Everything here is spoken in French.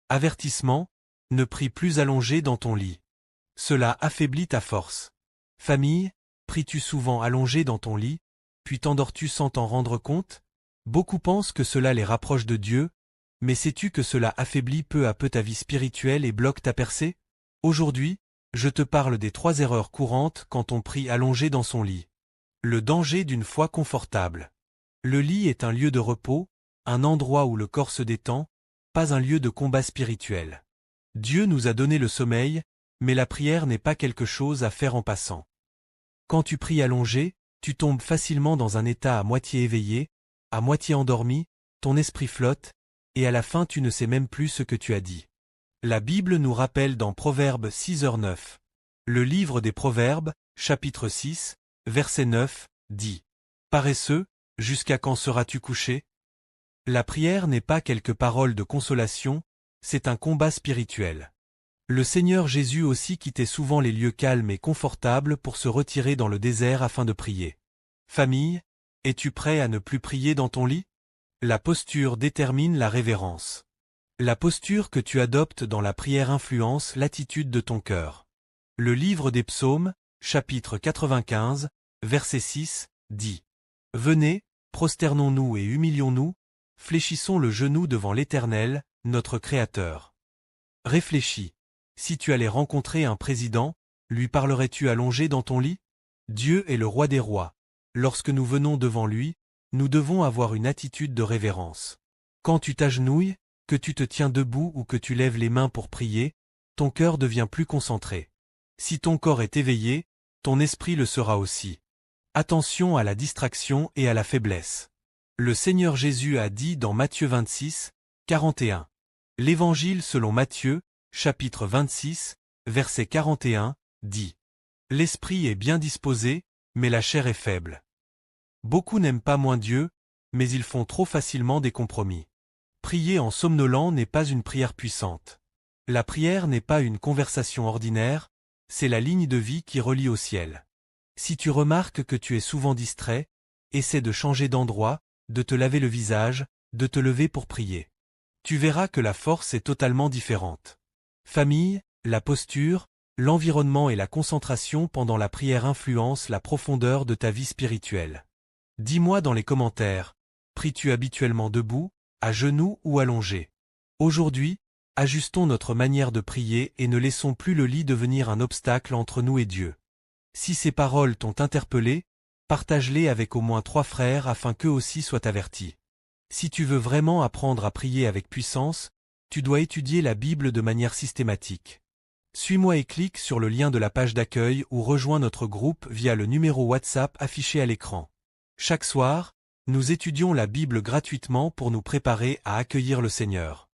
Avertissement, ne prie plus allongé dans ton lit. Cela affaiblit ta force. Famille, pries-tu souvent allongé dans ton lit, puis t'endors-tu sans t'en rendre compte? Beaucoup pensent que cela les rapproche de Dieu, mais sais-tu que cela affaiblit peu à peu ta vie spirituelle et bloque ta percée? Aujourd'hui, je te parle des 3 erreurs courantes quand on prie allongé dans son lit. Le danger d'une foi confortable. Le lit est un lieu de repos, un endroit où le corps se détend, pas un lieu de combat spirituel. Dieu nous a donné le sommeil, mais la prière n'est pas quelque chose à faire en passant. Quand tu pries allongé, tu tombes facilement dans un état à moitié éveillé, à moitié endormi, ton esprit flotte, et à la fin tu ne sais même plus ce que tu as dit. La Bible nous rappelle dans Proverbes 6h9. Le livre des Proverbes, chapitre 6, verset 9, dit « Paresseux, jusqu'à quand seras-tu couché ?» La prière n'est pas quelques paroles de consolation, c'est un combat spirituel. Le Seigneur Jésus aussi quittait souvent les lieux calmes et confortables pour se retirer dans le désert afin de prier. Famille, es-tu prêt à ne plus prier dans ton lit? La posture détermine la révérence. La posture que tu adoptes dans la prière influence l'attitude de ton cœur. Le livre des Psaumes, chapitre 95, verset 6, dit « Venez, prosternons-nous et humilions-nous, fléchissons le genou devant l'Éternel, notre Créateur. » Réfléchis. Si tu allais rencontrer un président, lui parlerais-tu allongé dans ton lit? Dieu est le roi des rois. Lorsque nous venons devant lui, nous devons avoir une attitude de révérence. Quand tu t'agenouilles, que tu te tiens debout ou que tu lèves les mains pour prier, ton cœur devient plus concentré. Si ton corps est éveillé, ton esprit le sera aussi. Attention à la distraction et à la faiblesse. Le Seigneur Jésus a dit dans Matthieu 26, 41. L'Évangile selon Matthieu, chapitre 26, verset 41, dit « L'esprit est bien disposé, mais la chair est faible. » Beaucoup n'aiment pas moins Dieu, mais ils font trop facilement des compromis. Prier en somnolent n'est pas une prière puissante. La prière n'est pas une conversation ordinaire, c'est la ligne de vie qui relie au ciel. Si tu remarques que tu es souvent distrait, essaie de changer d'endroit, de te laver le visage, de te lever pour prier. Tu verras que la force est totalement différente. Famille, la posture, l'environnement et la concentration pendant la prière influencent la profondeur de ta vie spirituelle. Dis-moi dans les commentaires, pries-tu habituellement debout, à genoux ou allongé? Aujourd'hui, ajustons notre manière de prier et ne laissons plus le lit devenir un obstacle entre nous et Dieu. Si ces paroles t'ont interpellé, partage-les avec au moins 3 frères afin qu'eux aussi soient avertis. Si tu veux vraiment apprendre à prier avec puissance, tu dois étudier la Bible de manière systématique. Suis-moi et clique sur le lien de la page d'accueil ou rejoins notre groupe via le numéro WhatsApp affiché à l'écran. Chaque soir, nous étudions la Bible gratuitement pour nous préparer à accueillir le Seigneur.